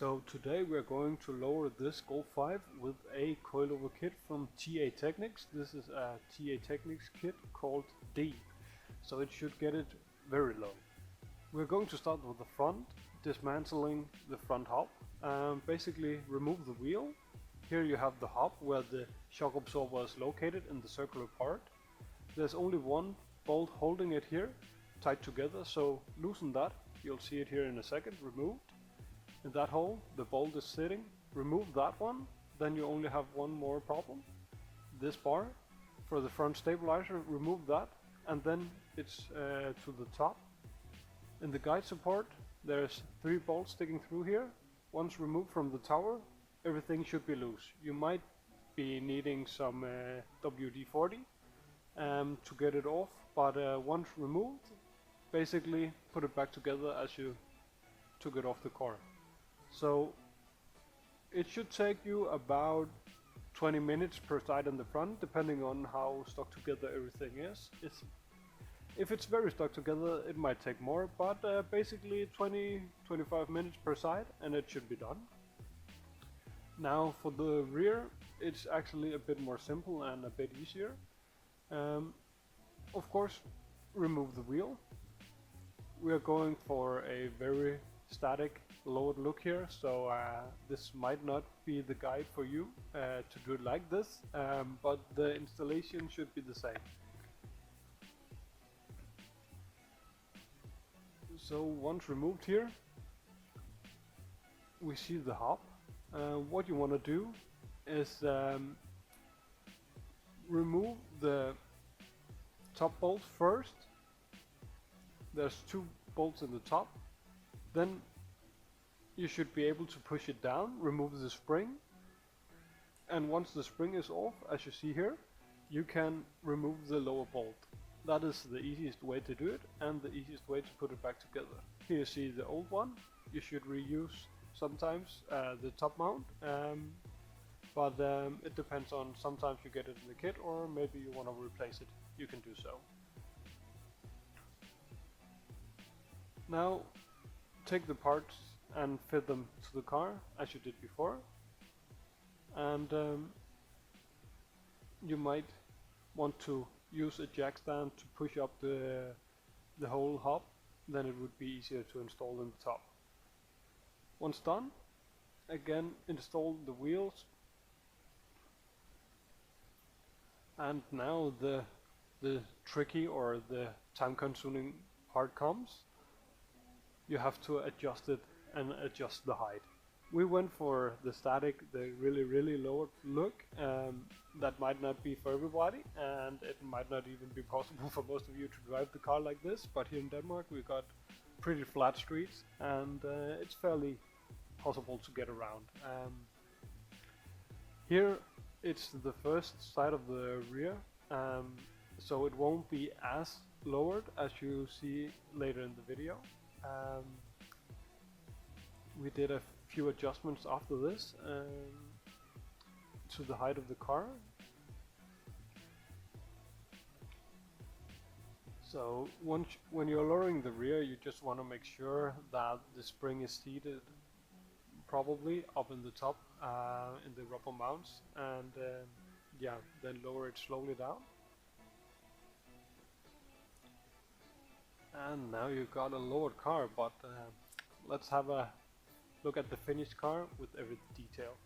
So today we're going to lower this Golf 5 with a coilover kit from TA Technix. This is a TA Technix kit called Deep, so it should get it very low. We're going to start with the front, dismantling the front hub. Basically remove the wheel. Here you have the hub where the shock absorber is located in the circular part. There's only one bolt holding it here, tied together, so loosen that. You'll see it here in a second, removed. In that hole the bolt is sitting. Remove that one, then you only have one more problem. This bar for the front stabilizer, remove that, and then it's to the top. In the guide support there's 3 bolts sticking through here. Once removed from the tower, everything should be loose. You might be needing some WD-40 to get it off, but once removed, basically put it back together as you took it off the car. So it should take you about 20 minutes per side in the front, depending on how stuck together everything is. If it's very stuck together, it might take more, but basically 20-25 minutes per side and it should be done. Now for the rear, it's actually a bit more simple and a bit easier. Of course, remove the wheel. We are going for a very static lowered look here, so this might not be the guide for you to do it like this, but the installation should be the same. So once removed here, we see the hub. What you want to do is remove the top bolt first. There's 2 bolts in the top. Then you should be able to push it down, remove the spring, and once the spring is off, as you see here, you can remove the lower bolt. That is the easiest way to do it and the easiest way to put it back together. Here you see the old one. You should reuse sometimes the top mount, but it depends on, sometimes you get it in the kit or maybe you want to replace it. You can do so. Now take the parts and fit them to the car as you did before, and you might want to use a jack stand to push up the whole hub, then it would be easier to install in the top. Once done, again install the wheels, and now the tricky or the time-consuming part comes. You have to adjust it and adjust the height. We went for the static, the really lowered look. That might not be for everybody, and it might not even be possible for most of you to drive the car like this, but here in Denmark we got pretty flat streets and it's fairly possible to get around. Here it's the first side of the rear, so it won't be as lowered as you see later in the video. We did a few adjustments after this to the height of the car. So when you're lowering the rear, you just want to make sure that the spring is seated probably up in the top in the rubber mounts, and yeah, then lower it slowly down. And now you've got a lowered car, but let's have a look at the finished car with every detail.